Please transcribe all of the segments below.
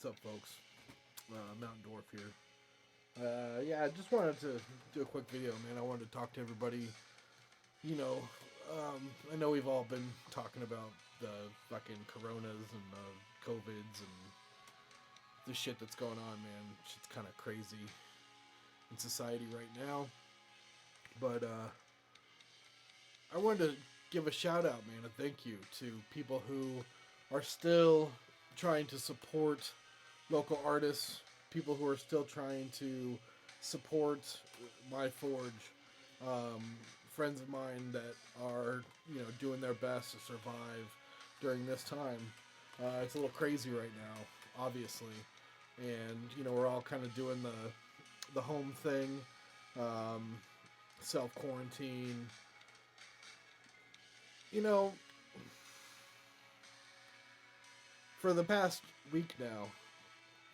What's up, folks? Mountain Dwarf here. Yeah, I just wanted to do a quick video, man. I wanted to talk to everybody. You know, I know we've all been talking about the fucking coronas and the COVIDs and the shit that's going on, man. Shit's kind of crazy in society right now. But I wanted to give a shout out, man, a thank you to people who are still trying to support local artists, people who are still trying to support my forge, friends of mine that are doing their best to survive during this time. It's a little crazy right now, obviously, and we're all kind of doing the home thing, self quarantine. You know, for the past week now,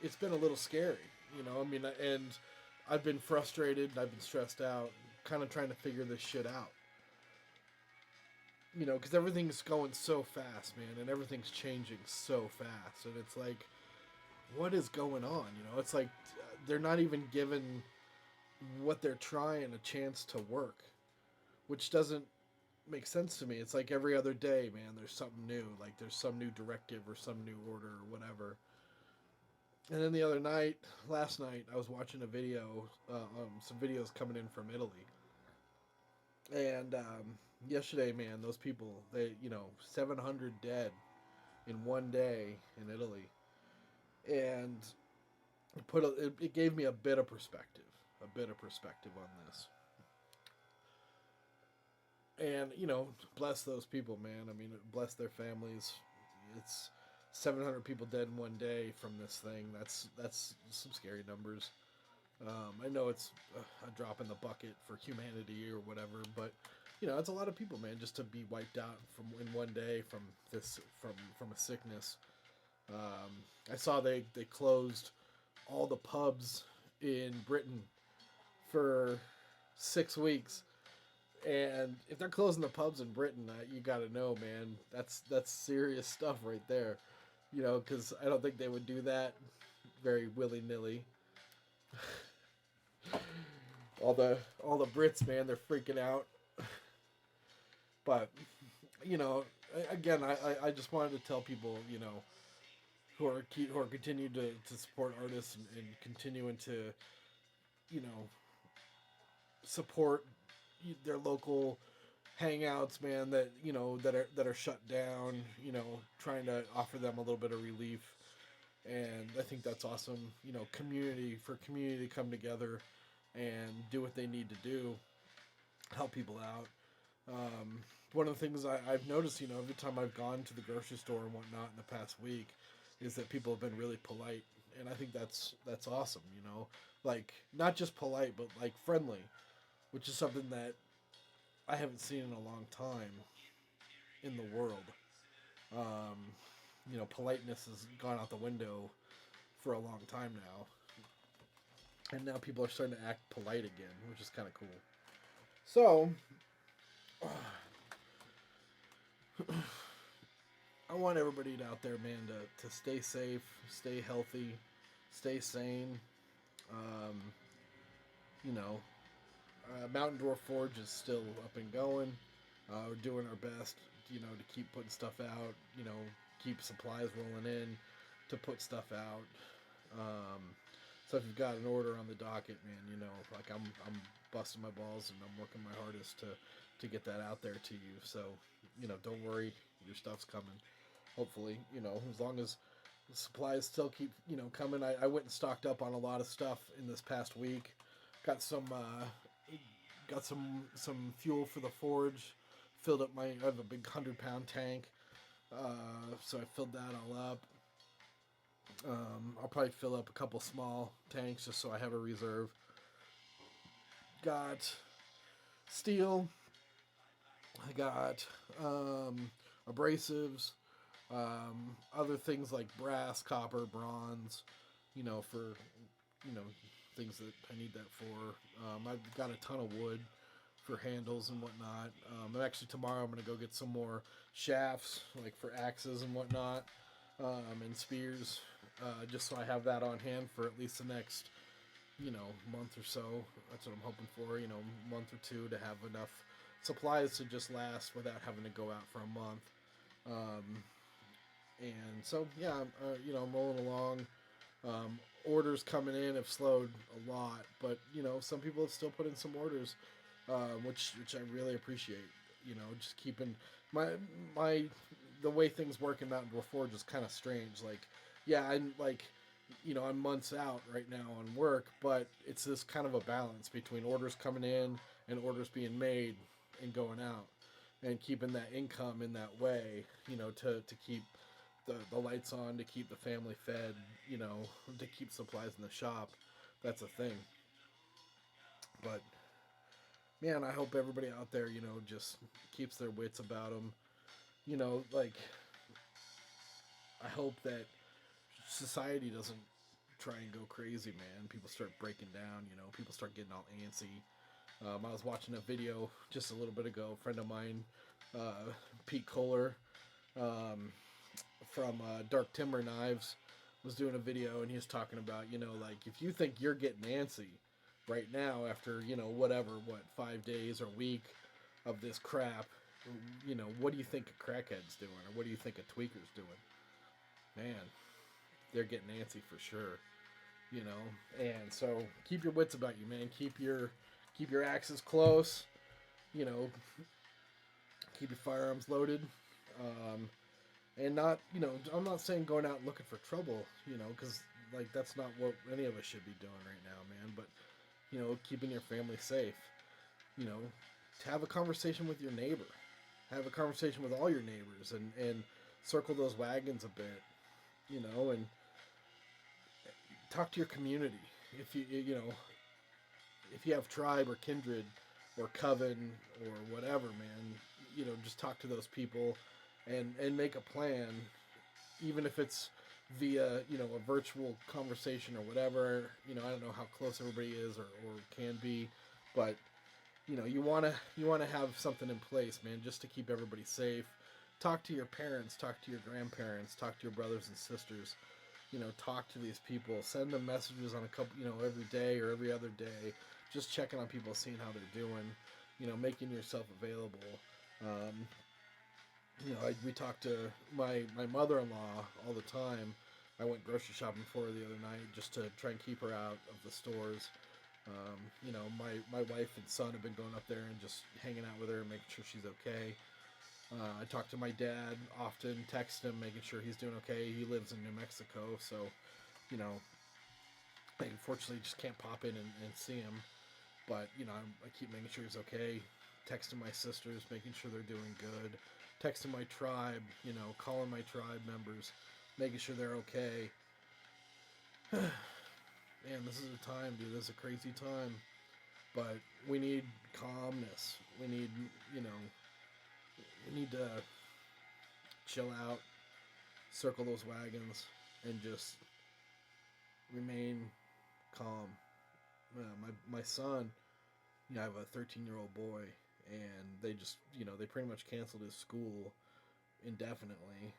it's been a little scary. I mean, and I've been frustrated, I've been stressed out, kind of trying to figure this shit out. Because everything's going so fast, man, and everything's changing so fast, and it's like, what is going on? It's like they're not even giving what they're trying a chance to work, which doesn't make sense to me. It's like every other day, man, there's something new, like there's some new directive or some new order or whatever. And then the other night, last night, I was watching a video, some videos coming in from Italy. And yesterday, man, those people, 700 dead in one day in Italy. And it gave me a bit of perspective on this. And, bless those people, man. I mean, bless their families. It's 700 people dead in one day from this thing. That's some scary numbers. I know it's a drop in the bucket for humanity or whatever, but it's a lot of people, man, just to be wiped out from in one day from this from a sickness. I saw they closed all the pubs in Britain for 6 weeks, and if they're closing the pubs in Britain, you got to know, man, that's serious stuff right there. Because I don't think they would do that very willy nilly. All the Brits, man, they're freaking out. But again, I just wanted to tell people, who are continuing to support artists and continuing to you know support their local hangouts, man, that are shut down, trying to offer them a little bit of relief. And I think that's awesome. Community to come together and do what they need to do, help people out. One of the things I've noticed, every time I've gone to the grocery store and whatnot in the past week, is that people have been really polite, and I think that's awesome. Like, not just polite, but like friendly, which is something that I haven't seen in a long time in the world. Politeness has gone out the window for a long time now, and now people are starting to act polite again, which is kind of cool. So, I want everybody out there, man, to stay safe, stay healthy, stay sane. Um, you know, Mountain Dwarf Forge is still up and going. We're doing our best, to keep putting stuff out, keep supplies rolling in, to put stuff out. Um, so if you've got an order on the docket, man, like I'm busting my balls and I'm working my hardest to get that out there to you. So, don't worry, your stuff's coming. Hopefully, as long as the supplies still keep, coming. I went and stocked up on a lot of stuff in this past week. Got some, some fuel for the forge. Filled up I have a big 100-pound tank. So I filled that all up. I'll probably fill up a couple small tanks just so I have a reserve. Got steel. I got abrasives. Other things like brass, copper, bronze. For things that I need that for. I've got a ton of wood for handles and whatnot. And actually tomorrow I'm gonna go get some more shafts, like for axes and whatnot. and spears, just so I have that on hand for at least the next, month or so. That's what I'm hoping for. Month or two to have enough supplies to just last without having to go out for a month. Um, and so yeah, I'm rolling along. Orders coming in have slowed a lot, but some people have still put in some orders, which I really appreciate. Just keeping my my the way things work in Mountain Dwarf Forge is kind of strange. Like, yeah, I'm like, I'm months out right now on work, but it's this kind of a balance between orders coming in and orders being made and going out, and keeping that income in that way. To keep the lights on, to keep the family fed, to keep supplies in the shop. That's a thing. But man, I hope everybody out there, just keeps their wits about them. Like, I hope that society doesn't try and go crazy, man. People start breaking down, people start getting all antsy. I was watching a video just a little bit ago. A friend of mine, Pete Kohler, um, from Dark Timber Knives, was doing a video, and he was talking about, like, if you think you're getting antsy right now after, whatever, 5 days or a week of this crap, what do you think a crackhead's doing, or what do you think a tweaker's doing? Man, they're getting antsy for sure, And so keep your wits about you, man. Keep your axes close, you know. Keep your firearms loaded. Um, and not, I'm not saying going out looking for trouble, because like that's not what any of us should be doing right now, man. But keeping your family safe, you know, to have a conversation with your neighbor, have a conversation with all your neighbors, and circle those wagons a bit, and talk to your community. If if you have tribe or kindred or coven or whatever, man, just talk to those people and make a plan, even if it's via a virtual conversation or whatever. I don't know how close everybody is or can be, but you wanna have something in place, man, just to keep everybody safe. Talk to your parents, talk to your grandparents, talk to your brothers and sisters. Talk to these people, send them messages on a couple, every day or every other day, just checking on people, seeing how they're doing, making yourself available. Um, we talk to my mother-in-law all the time. I went grocery shopping for her the other night just to try and keep her out of the stores. My wife and son have been going up there and just hanging out with her and making sure she's okay. I talk to my dad often, text him, making sure he's doing okay. He lives in New Mexico, so, you know, I unfortunately just can't pop in and see him. But, I keep making sure he's okay. Texting my sisters, making sure they're doing good. Texting my tribe, calling my tribe members, making sure they're okay. Man, this is a time, dude. This is a crazy time. But we need calmness. We need, we need to chill out, circle those wagons, and just remain calm. My son, I have a 13-year-old boy, and they just, they pretty much canceled his school indefinitely.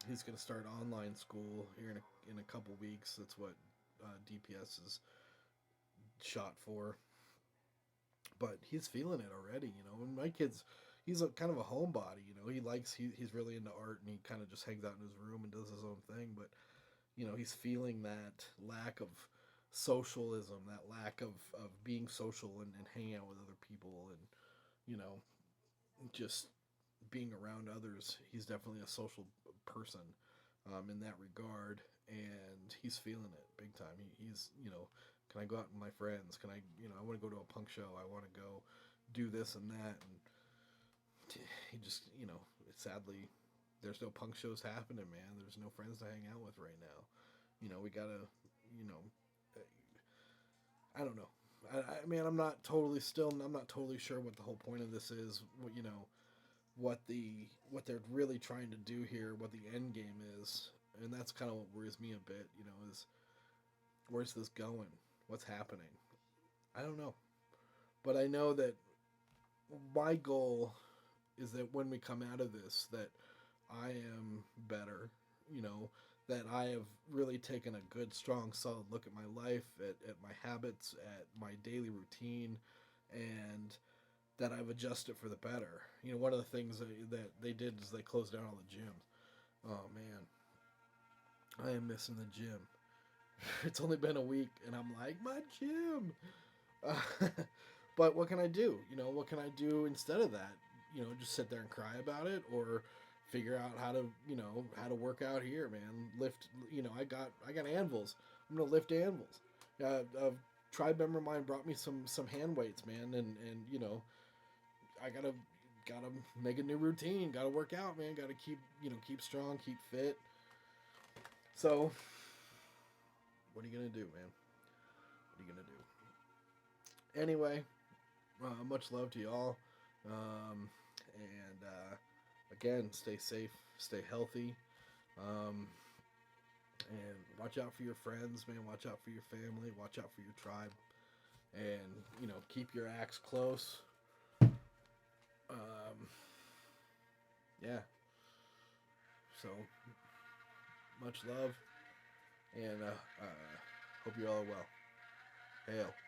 He's going to start online school here in a couple weeks. That's what DPS is shot for. But he's feeling it already, And my kid's, he's a kind of a homebody, he's really into art, and he kind of just hangs out in his room and does his own thing. But he's feeling that lack of socialism, that lack of being social and hanging out with other people, and just being around others. He's definitely a social person, in that regard, and he's feeling it big time. He's can I go out with my friends? Can I I want to go to a punk show. I want to go do this and that, and he just sadly there's no punk shows happening, man. There's no friends to hang out with right now. We gotta, you know, I don't know. I mean, I'm not totally sure what the whole point of this is. What they're really trying to do here, what the end game is, and that's kind of what worries me a bit. Is where's this going? What's happening? I don't know, but I know that my goal is that when we come out of this, that I am better, you know, that I have really taken a good, strong, solid look at my life, at my habits, at my daily routine, and that I've adjusted for the better. You know, one of the things that they did is they closed down all the gyms. Oh man, I am missing the gym. It's only been a week, and I'm like, my gym. Uh, but what can I do? You know, what can I do instead of that? You know, just sit there and cry about it, or figure out how to, you know, how to work out here, man. Lift. You know, I got anvils. I'm gonna lift anvils. A tribe member of mine brought me some hand weights, man, and you know, I gotta make a new routine. Gotta work out, man. Gotta keep, you know, keep strong, keep fit. So, what are you gonna do, man? What are you gonna do? Anyway, much love to y'all. And again, stay safe, stay healthy, um, and watch out for your friends, man. Watch out for your family. Watch out for your tribe, and you know, keep your axe close. Yeah. So much love, and hope you all are well. Hail.